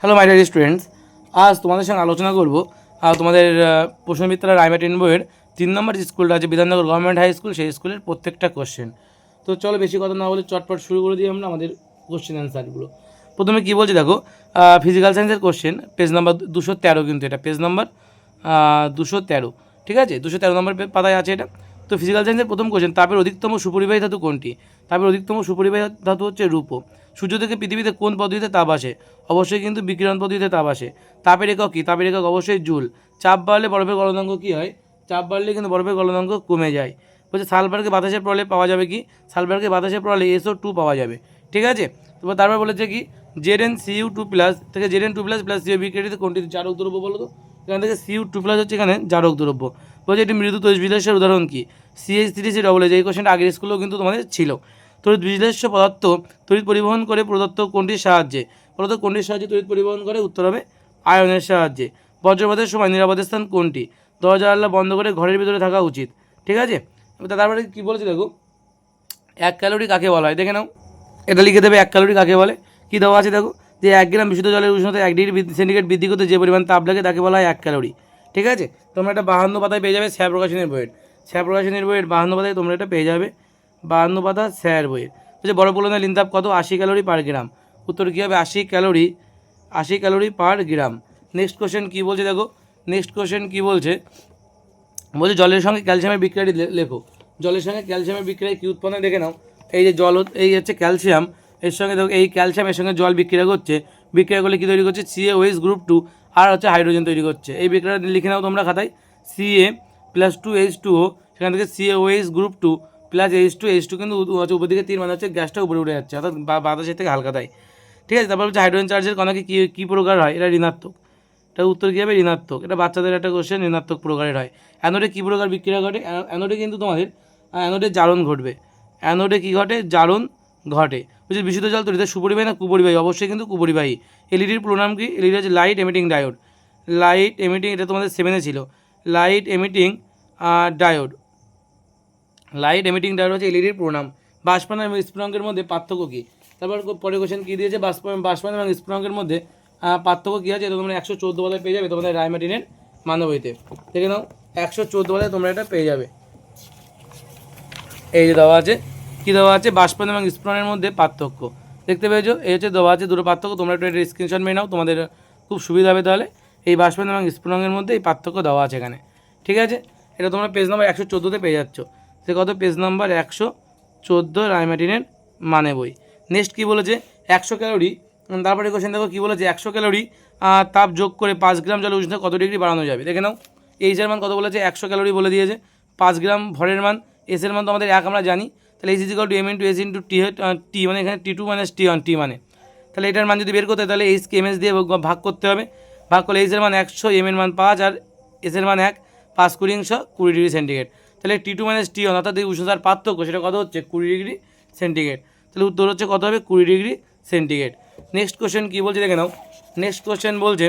Hello my dear students, আজ তোমাদের সঙ্গে আলোচনা করব তোমাদের প্রশ্নবিদ্যালয় রায়মার্টিন বইয়ের 3 নম্বর যে স্কুলটা আছে বিধাননগর গভর্নমেন্ট হাই স্কুল, সেই স্কুলের প্রত্যেকটা কোশ্চেন। তো চলো বেশি কথা না বলে চটপট শুরু করে দিই আমরা আমাদের কোশ্চেন অ্যান্সারগুলো। প্রথমে কী বলছি দেখো, ফিজিক্যাল সায়েন্সের কোশ্চেন, পেজ নাম্বার 213, কিন্তু এটা পেজ নাম্বার 213, ঠিক আছে, 213 নম্বর পাতায় আছে এটা। তো ফিজিক্যাল সায়েন্সের প্রথম কোশ্চেন, তাপের অধিকতম সুপরিবাহী ধাতু কোনটি? তাপের অধিকতম সুপরিবাহী ধাতু হচ্ছে রূপো। সূর্য থেকে পৃথিবীতে কোন পদ্ধতিতে তাপ আসে? অবশ্যই কিন্তু বিকিরণ পদ্ধতিতে তাপ আসে। তাপের একক কী? তাপের একক অবশ্যই জুল। চাপ বাড়লে বরফের গলনাঙ্ক কী হয়? চাপ বাড়লে কিন্তু বরফের গলনাঙ্ক কমে যায়। বলছে সালফারকে বাতাসে পড়ালে পাওয়া যাবে কি? সালফারকে বাতাসে পড়ালে SO2 পাওয়া যাবে, ঠিক আছে। তারপর বলেছে কি ZnCu2+ থেকে Zn2+ প্লাস CO বিক্রিয়াটিতে কোনটি জারক দ্রব্য বলো তো? এখান থেকে Cu2+ হচ্ছে এখানে জারক দ্রব্য। বলছে এটি মৃদু তড়িৎ বিশ্লেষের উদাহরণ কি? CH3COO। এই কোশ্চেনটা আগের স্কুলেও কিন্তু তোমাদের ছিল। তড়িৎ বিশ্লেষ্য পদার্থ তড়িৎ পরিবহন করে প্রদত্ত কোনটির সাহায্যে? প্রদত্ত কোনটির সাহায্যে তড়িৎ পরিবহন করে? উত্তর হবে আয়নের সাহায্যে। বজ্রপাতের সময় নিরাপদ স্থান কোনটি? দরজা জানলা বন্ধ করে ঘরের ভিতরে থাকা উচিত, ঠিক আছে। তারপরে কী বলেছে দেখো, 1 ক্যালোরি কাকে বলা হয়? দেখে নাও, এটা লিখে দেবে 1 ক্যালোরি কাকে বলে। কী দেওয়া আছে দেখো, যে 1 গ্রাম বিশুদ্ধ জলের উষ্ণতা 1 ডিগ্রি সেন্টিগ্রেড বৃদ্ধি করতে যে পরিমাণ তাপ লাগে তাকে বলা হয় 1 ক্যালোরি, ঠিক আছে। তোমরা এটা 52 পাতায় পেয়ে যাবে, স্যার প্রকাশনের বইয়ের। স্যার প্রকাশনের বইয়ের 52 পাতায় তোমরা এটা পেয়ে যাবে, 52 পাতা স্যার বইয়ের। যে বড় পরিমাণে লিন তাপ কত? 80 ক্যালোরি পার গ্রাম। উত্তর কী হবে? 80 ক্যালোরি পার গ্রাম। নেক্সট কোশ্চেন কী বলছে দেখো, নেক্সট কোশ্চেন কী বলছে, বলছে জলের সঙ্গে ক্যালসিয়ামের বিক্রিয়াটি লেখো। জলের সঙ্গে ক্যালসিয়ামের বিক্রিয়া কী উৎপন্ন? দেখে নাও, এই যে জল, এই হচ্ছে ক্যালসিয়াম, এর সঙ্গে দেখো এই ক্যালসিয়ামের সঙ্গে জল বিক্রিয়া করছে, বিক্রিয়া করলে কী তৈরি করছে? CaOH গ্রুপ 2 আর হচ্ছে হাইড্রোজেন তৈরি করছে। এই বিক্রিয়াটা লিখে নাও তোমরা খাতায়, Ca+2H2O, সেখান থেকে CaOH গ্রুপ 2 প্লাস H2 কিন্তু হচ্ছে উপর দিকে 3, মানে হচ্ছে গ্যাসটা উপরে উঠে যাচ্ছে, অর্থাৎ বাতাসের থেকে হালকা দেয়, ঠিক আছে। তারপর হচ্ছে হাইড্রোজেন চার্জের কণাকে কী প্রকার হয়? এটা ঋণাত্মক। এটা উত্তর কী হবে? ঋণাত্মক। এটা বাচ্চাদের একটা কোশ্চেন, ঋণাত্মক প্রকারের হয়। অ্যানোডে কী প্রকার বিক্রিয়া ঘটে? অ্যানোডে কিন্তু তোমাদের অ্যানোডে জারণ ঘটবে। অ্যানোডে কী ঘটে? জারণ ঘটে। বলছে বিশুদ্ধ জল তৈরিতে সুপরিবাহী না কুপরিবাহী? অবশ্যই কিন্তু কুপরিবাহী। এলইডির প্রোনাম কি? এলইডি হচ্ছে light emitting diode. Light emitting, এটা তোমাদের 7-এ ছিল, light emitting diode. Light emitting diode হচ্ছে এলইডির প্রোনাম। বাষ্পায়ন এবং স্ফুটনাঙ্কের মধ্যে পার্থক্য কী? তারপর পরে কোশ্চেন কী দিয়েছে, বাষ্পায়ন এবং স্ফুটনাঙ্কের মধ্যে পার্থক্য কী আছে? এটা তোমরা 114 পাতায় পেয়ে যাবে তোমাদের রায়মার্টিনের মানবইতে। দেখে নাও, 114 পাতায় তোমরা এটা পেয়ে যাবে। এই যে দেওয়া আছে, কী দেওয়া আছে? বাষ্পায়ন এবং স্ফুটনের মধ্যে পার্থক্য দেখতে পেয়েছো, এই হচ্ছে দেওয়া আছে দুটো পার্থক্য। তোমরা একটু এটা স্ক্রিনশট মেরে নাও, তোমাদের খুব সুবিধা হবে। তাহলে এই বাষ্পায়ন এবং স্ফুটনের মধ্যে এই পার্থক্য দেওয়া আছে এখানে, ঠিক আছে। এটা তোমরা পেজ নাম্বার 114-তে পেয়ে যাচ্ছ। সে কত? পেজ নাম্বার 114 রায়মার্টিনের মানে বই। নেক্সট কী বলেছে? 100 ক্যালোরি, তারপরে কোশ্চেন দেখো কী বলেছে, 100 ক্যালোরি তাপ যোগ করে 5 গ্রাম জলের উষ্ণতা কত ডিগ্রি বাড়ানো যাবে? দেখে নাও, এইচের মান কত বলেছে? 100 ক্যালোরি বলে দিয়েছে। 5 গ্রাম ভরের মান, এসের মান তো আমাদের 1 আমরা জানি, তাহলে H=m×s×t, টি মানে এখানে T2 - T1, টি মানে, তাহলে এটার মান যদি বের করতে হয় তাহলে এইচকে এমএস দিয়ে ভাগ করতে হবে। ভাগ করলে এইচের মান 100, এর মান 5 আর এসের মান 1, 5 × 20 ডিগ্রি সেন্টিগ্রেড। তাহলে T2 - T1 অর্থাৎ এই উষ্ণতার পার্থক্য সেটা কত হচ্ছে? 20 ডিগ্রি সেন্টিগ্রেড। তাহলে উত্তর হচ্ছে কত হবে? 20 ডিগ্রি সেন্টিগ্রেড। নেক্সট কোশ্চেন কী বলছে দেখে নাও, নেক্সট কোশ্চেন বলছে,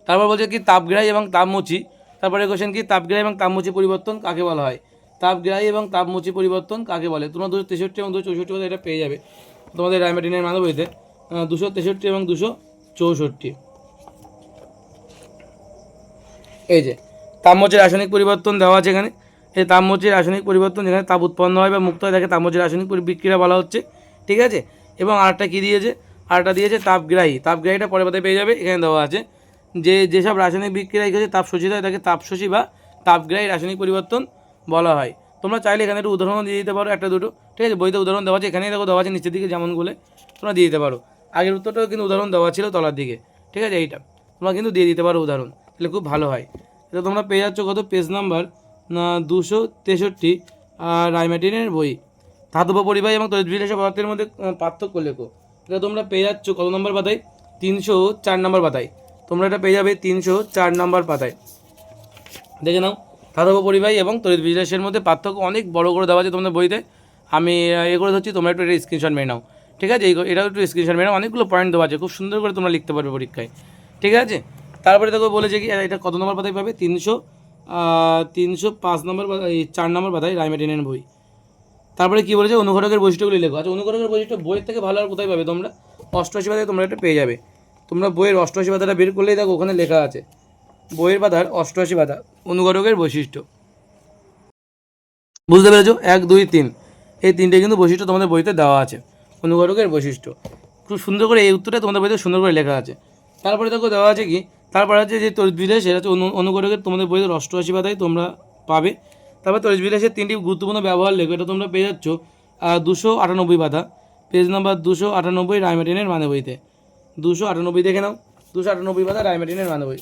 তারপর বলছে কি তাপগ্রাহী এবং তাপমোচী। তারপরে কোশ্চেন কি তাপগ্রাহী এবং তাপমোচী পরিবর্তন কাকে বলা হয়? তাপগ্রাহী এবং তাপমোচী পরিবর্তন কাকে বলে? তোমরা 263 এবং 264 এটা পেয়ে যাবে তোমাদের রায়মার্টিনের মানবইতে, 263 এবং 264। এই যে তাপমোচীর রাসায়নিক পরিবর্তন দেওয়া আছে এখানে। এই তাপমোচীর রাসায়নিক পরিবর্তন যেখানে তাপ উৎপন্ন হয় বা মুক্ত হয় তাকে তাপমোচীর রাসায়নিক বিক্রিয়া বলা হচ্ছে, ঠিক আছে। এবং আরেকটা কী দিয়েছে? আরেকটা দিয়েছে তাপগ্রাহী। তাপগ্রাহীটা পরের পাতায় পেয়ে যাবে, এখানে দেওয়া আছে যে যেসব রাসায়নিক বিক্রিয়া এসে তাপ শোষিত হয় তাকে তাপশোষী বা তাপগ্রাহী রাসায়নিক পরিবর্তন বলা হয়। তোমরা চাইলে এখানে একটু উদাহরণ দিয়ে দিতে পারো, একটা দুটো, ঠিক আছে। বইতে উদাহরণ দেওয়া আছে, এখানেই দেখো দেওয়া আছে নিচের দিকে যেমনগুলো, তোমরা দিয়ে দিতে পারো। আগের উত্তরটাও কিন্তু উদাহরণ দেওয়া ছিল তলার দিকে, ঠিক আছে। এইটা তোমরা কিন্তু দিয়ে দিতে পারো উদাহরণ, তাহলে খুব ভালো হয়। এটা তোমরা পেয়ে যাচ্ছ কত? পেজ নাম্বার 263 রায়মার্টিনের বই। ধাতব পরিবাহী এবং তড়িৎ বিশ্লেষক পদার্থের মধ্যে পার্থক্য লেখো। এটা তোমরা পেয়ে যাচ্ছ কত নম্বর পাতায়? 304 নম্বর পাতায়। তোমরা এটা পেয়ে যাবে 304 নম্বর পাতায়। দেখে নাও, ধাতব পরিবাহী এবং তড়িৎ বিশ্লেষের মধ্যে পার্থক্য অনেক বড় করে দেওয়া আছে তোমাদের বইতে। আমি করে ধরছি, তোমরা একটু এটা স্ক্রিনশট মেরে নাও, ঠিক আছে। এটাও একটু স্ক্রিনশট মেরে নাও, অনেকগুলো পয়েন্ট দেওয়া আছে, খুব সুন্দর করে তোমরা লিখতে পারবে পরীক্ষায়, ঠিক আছে। তারপরে দেখো বলেছে কি এটা কত নম্বর পাতায় পাবে? 305 নম্বর, 4 নম্বর পাতায় রায়মার্টিনের বই। তারপরে কী বলেছে? অনুঘটকের বৈশিষ্ট্যগুলি লেখো। আচ্ছা, অনুঘটকের বৈশিষ্ট্য বইয়ের থেকে ভালো আর কোথায় পাবে তোমরা? অষ্টআশি পাতায় তোমরা এটা পেয়ে যাবে। তোমরা বইয়ের অষ্টআশি পাতাটা বের করলেই দেখো ওখানে লেখা আছে বইয়ের পাতার অষ্টআশি পাতা অনুঘটকের বৈশিষ্ট্য। বুঝতে পেরেছো? 1 2 3 এই তিনটে কিন্তু বৈশিষ্ট্য তোমাদের বইতে দেওয়া আছে, অনুঘটকের বৈশিষ্ট্য। খুব সুন্দর করে এই উত্তরটা তোমাদের বইতে সুন্দর করে লেখা আছে। তারপরে দেখো দেওয়া আছে কি, তারপরে আছে যে তড়িৎ বিলাস, সেটা হচ্ছে অনুঘটকের তোমাদের বইতে অষ্টআশি পাতায় তোমরা পাবে। তারপর তড়িৎ বিলাসের তিনটি গুরুত্বপূর্ণ ব্যবহার লেখো, এটা তোমরা পেয়ে যাচ্ছ 298 পাতা, পেজ নাম্বার 298 রায়মার্টিনের মানে বইতে। 298 দেখে নাও, 298 পাতা রায়মার্টিনের মানে বই।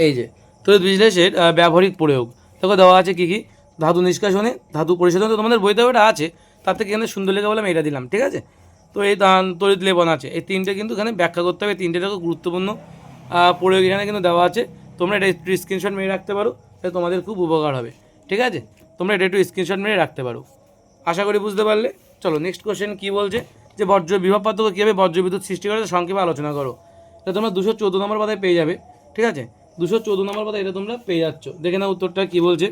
এই যে তড়িৎ বিশ্লেষের ব্যবহারিক প্রয়োগ দেখো দেওয়া আছে কী কী। ধাতু নিষ্কাশনে, ধাতু পরিশোধনে তো তোমাদের বইতে ওটা আছে, তার থেকে এখানে সুন্দর লেখা বলে আমি এটা দিলাম, ঠিক আছে। তো এই তড়িৎ লেপন আছে, এই তিনটে কিন্তু এখানে ব্যাখ্যা করতে হবে। তিনটে দেখো গুরুত্বপূর্ণ প্রয়োগ এখানে কিন্তু দেওয়া আছে। তোমরা এটা একটু স্ক্রিনশট মেরে রাখতে পারো, তাহলে তোমাদের খুব উপকার হবে, ঠিক আছে। তোমরা এটা একটু স্ক্রিনশট মেরে রাখতে পারো। আশা করি বুঝতে পারলে। চলো নেক্সট কোশ্চেন কী বলছে, যে বজ্র বিভব পার্থক্য কীভাবে বজ্র বিদ্যুৎ সৃষ্টি করে সংক্ষেপে আলোচনা করো। এটা তোমরা 214 নম্বর পাতায় পেয়ে যাবে, ঠিক আছে। 214 নম্বর পাতা এটা তোমরা পেয়ে যাচ্ছ। দেখে নাও উত্তরটা কী বলছে।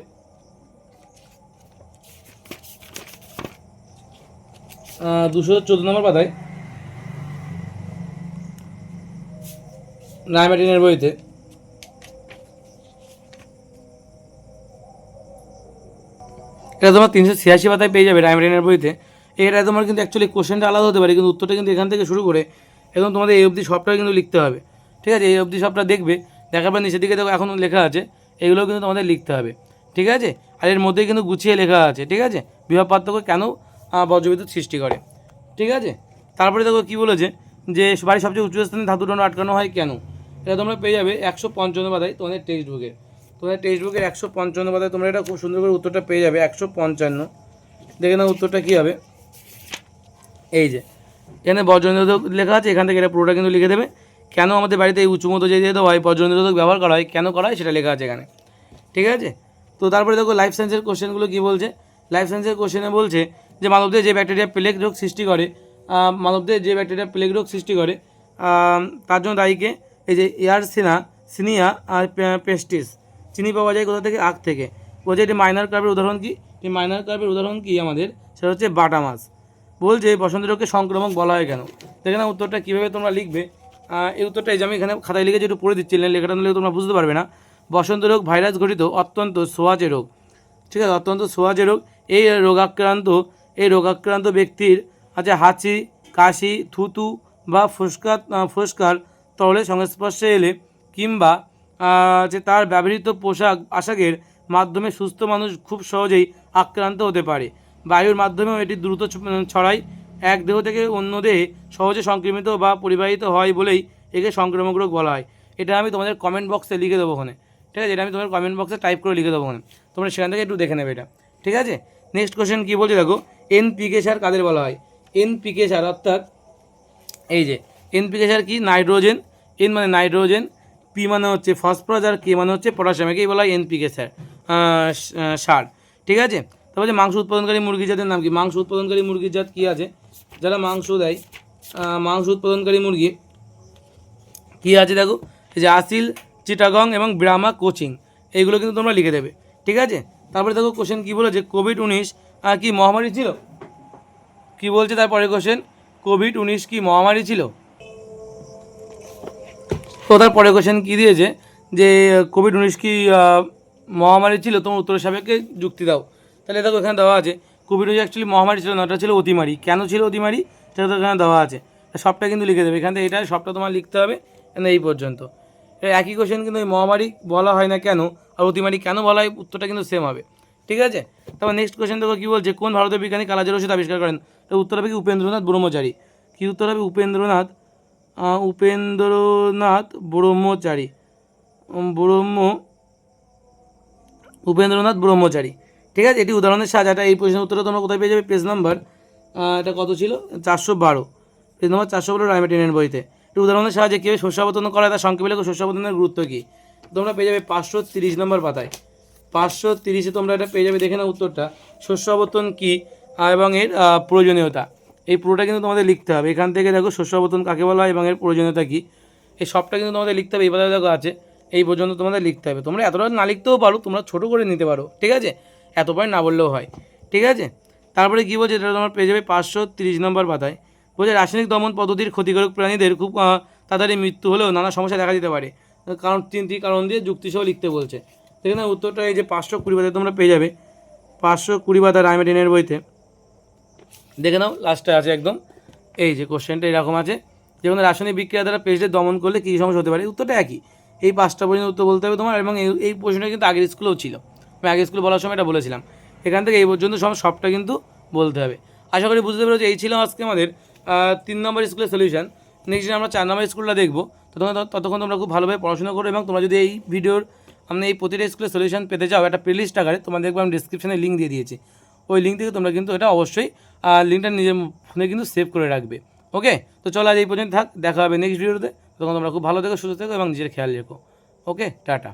214 নম্বর পাতায় রায়মার্টিনের বইতে এটা তোমার 386 পাতায় পেয়ে যাবে রায়মার্টিনের বইতে। এটা তোমার কিন্তু অ্যাকচুয়ালি কোশ্চেনটা আলাদা হতে পারে, কিন্তু উত্তরটা কিন্তু এখান থেকে শুরু করে একদম তোমাদের এই অবধি সবটা কিন্তু লিখতে হবে, ঠিক আছে। এই অবধি সবটা দেখবে, দেখার পর নিচের দিকে দেখো এখন লেখা আছে, এগুলো কিন্তু তোমাদের লিখতে হবে, ঠিক আছে। আর এর মধ্যেই কিন্তু গুছিয়ে লেখা আছে, ঠিক আছে, বিভব পার্থক্য কেন বজ্রবিদ্যুৎ সৃষ্টি করে, ঠিক আছে। তারপরে দেখো কী বলেছে, যে বাড়ির সবচেয়ে উঁচু স্থানে ধাতুদণ্ড আটকানো হয় কেন। এটা তোমরা পেয়ে যাবে 155 পাতায় তোমাদের টেক্সট বুকে। তোমাদের টেক্সট বুকের 155 পাতায় তোমরা এটা খুব সুন্দর করে উত্তরটা পেয়ে যাবে। 155 দেখে নাও উত্তরটা কী হবে। এই যে এখানে বজ্রনিরোধক লেখা আছে, এখান থেকে এটা পুরোটা কিন্তু লিখে দেবে। কেন আমাদের বাড়িতে এই উঁচু মতো যে দিয়ে দেওয়া হয় বজ্রনিরোধক ব্যবহার করা হয়, কেন করা হয় সেটা লেখা আছে এখানে, ঠিক আছে। তো তারপরে দেখো লাইফ সায়েন্সের কোশ্চেনগুলো কী বলছে। লাইফ সায়েন্সের কোশ্চেনে বলছে যে মানবদের যে ব্যাকটেরিয়া প্লেগ রোগ সৃষ্টি করে, মানবদের যে ব্যাকটেরিয়া প্লেগ রোগ সৃষ্টি করে তার জন্য দায়ীকে এই যে সিনিয়া আর পেস্টিস। চিনি পাওয়া যায় কোথা থেকে, আখ থেকে। বলছে এটি মাইনার কার্ভের উদাহরণ কি, এই মাইনার কার্ভের উদাহরণ কি আমাদের, সেটা হচ্ছে বাটা মাছ। বলছে বসন্ত রোগকে সংক্রমক বলা হয় কেন। দেখে না উত্তরটা কীভাবে তোমরা লিখবে। এই উত্তরটা এই যে আমি এখানে খাতায় লিখেছি, একটু পড়ে দিচ্ছি, লেখাটা নিলে তোমরা বুঝতে পারবে না। বসন্ত রোগ ভাইরাস ঘটিত অত্যন্ত সোয়াচে রোগ, ঠিক আছে, অত্যন্ত সোয়াচে রোগ। এই রোগাক্রান্ত ব্যক্তির আছে হাঁচি, কাশি, থুতু বা ফুসকার তরলের সংস্পর্শে এলে কিংবা যে তার ব্যবহৃত আশাকের মাধ্যমে সুস্থ মানুষ খুব সহজেই আক্রান্ত হতে পারে। বায়ুর মাধ্যমেও এটি দ্রুত ছড়ায়, এক দেহ থেকে অন্য দেহে সহজে সংক্রমিত বা পরিবাহিত হয় বলেই একে সংক্রামক রোগ বলা হয়। এটা আমি তোমাদের কমেন্ট বক্সে লিখে দেবো ওখানে, ঠিক আছে। এটা আমি তোমাদের কমেন্ট বক্সে টাইপ করে লিখে দেবো ওখানে, তোমরা সেখান থেকে একটু দেখে নেবে এটা, ঠিক আছে। নেক্সট কোশ্চেন কী বলছে দেখো, এনপিকে সার কাদের বলা হয়। এনপিকে সার অর্থাৎ এই যে এনপিকে সার কি, নাইট্রোজেন, এন মানে নাইট্রোজেন, পি মানে হচ্ছে ফসফরাস, আর কে মানে হচ্ছে পটাশিয়াম, একেই বলা হয় এনপিকে সার, ঠিক আছে। তারপরে মাংস উৎপাদনকারী মুরগির জাতের নাম কি। মাংস উৎপাদনকারী মুরগির জাত কী আছে, যারা মাংস দেয়, মাংস উৎপাদনকারী মুরগি কী আছে দেখো, এই যে আসিল, চিটাগং এবং ব্রাহ্মা কোচিং, এইগুলো কিন্তু তোমরা লিখে দেবে, ঠিক আছে। তারপরে দেখো কোশ্চেন কী বলেছে, কোভিড-19 কি মহামারী ছিল। কি বলছে তারপরে কোশ্চেন, কোভিড-19 কি মহামারী ছিল। তো তারপরে কোশ্চেন কী দিয়েছে, যে কোভিড-19 কি মহামারী ছিল, তোমার উত্তরের সাপেক্ষে যুক্তি দাও। তাহলে দেখো এখানে দেওয়া আছে কোভিড-19 অ্যাকচুয়ালি মহামারী ছিল না, ওটা ছিল অতিমারি। কেন ছিল অতিমারি সেটা তো এখানে দেওয়া আছে, সবটা কিন্তু লিখে দেবে এখান থেকে, এটা সবটা তোমার লিখতে হবে এই পর্যন্ত। একই কোশ্চেন কিন্তু ওই মহামারী বলা হয় না কেন আর অতিমারি কেন বলা হয়, উত্তরটা কিন্তু সেম হবে, ঠিক আছে। তারপর নেক্সট কোশ্চেন দেখো কী বলছে, কোন ভারতীয় বিজ্ঞানী কালাজ্বর ওষুধ আবিষ্কার করেন। উত্তর হবে কি উপেন্দ্রনাথ ব্রহ্মচারী। কী উত্তর হবে, উপেন্দ্রনাথ ব্রহ্মচারী, উপেন্দ্রনাথ ব্রহ্মচারী, ঠিক আছে। এটি উদাহরণের সাহায্যে, এই প্রশ্নের উত্তরটা তোমরা কোথায় পেয়ে যাবে, পেজ নাম্বার এটা কত ছিল 412, পেজ নাম্বার 412 রায়মার্টিনের বইতে। এটি উদাহরণের সাহায্যে কীভাবে শস্যাবর্তন করা হয় তার সংক্ষেপে লেখো। শস্যাবর্তনের গুরুত্ব কী, তোমরা পেয়ে যাবে 530 নম্বর পাতায়। 530-এ তোমরা এটা পেয়ে যাবে, দেখে নাও উত্তরটা, শস্যাবর্তন কী এবং এর প্রয়োজনীয়তা। এই পুরোটা কিন্তু তোমাদের লিখতে হবে। এখান থেকে দেখো শস্যাবর্তন কাকে বলা হয় এবং এর প্রয়োজনীয়তা কী, এই সবটা কিন্তু তোমাদের লিখতে হবে। এই পাতায় দেখো আছে, এই পর্যন্ত তোমাদের লিখতে হবে। তোমরা এতটা না লিখতেও পারো, তোমরা ছোটো করে নিতে পারো, ঠিক আছে, এত পয়েন্ট না বললেও হয়, ঠিক আছে। তারপরে কী বলছে, এটা তোমার পেয়ে যাবে 530 নম্বর পাতায়। বলছে রাসায়নিক দমন পদ্ধতির ক্ষতিকারক প্রাণীদের খুব তাড়াতাড়ি মৃত্যু হলেও নানা সমস্যা দেখা দিতে পারে। কারণ 3টি কারণ দিয়ে যুক্তিসহ লিখতে বলছে। সেখানে উত্তরটা এই যে 520 পাতায় তোমরা পেয়ে যাবে, 520 পাতা রায়মার্টিনের বইতে দেখে নাও, লাস্টে আছে একদম এই যে কোশ্চেনটা এরকম আছে, যেমন রাসায়নিক বিক্রিয়া দ্বারা পেস্টের দমন করলে কী সমস্যা হতে পারে। উত্তরটা একই, এই 5টা পর্যন্ত উত্তর বলতে হবে তোমার। এবং এই প্রশ্নটা কিন্তু আগের স্কুলেও ছিল, আমি আগের স্কুলে বলার সময় এটা বলেছিলাম। এখান থেকে এই পর্যন্ত সবটা কিন্তু বলতে হবে। আশা করি বুঝতে পেরেছি। এই ছিল আজকে আমাদের 3 নম্বর স্কুলের সলিউশন। নেক্সট দিন আমরা 4 নম্বর স্কুলটা দেখবো। ততক্ষণ তোমরা খুব ভালোভাবে পড়াশোনা করো, এবং তোমরা যদি এই ভিডিওর এই প্রতিটা স্কুলের সলিউশন পেতে চাও একটা প্লেলিস্ট আকারে, তোমাদের দেখবো আমি ডিসক্রিপশনে লিঙ্ক দিয়ে দিয়েছি। ওই লিঙ্ক থেকে তোমরা কিন্তু এটা অবশ্যই লিঙ্কটা নিজের ফোনে কিন্তু সেভ করে রাখবে। ওকে, তো চলো আজ এই পর্যন্ত থাক, দেখা হবে নেক্সট ভিডিওতে। তখন তোমরা খুব ভালো থেকো, সুস্থ থেকো এবং নিজের খেয়াল রেখো। ওকে, টাটা।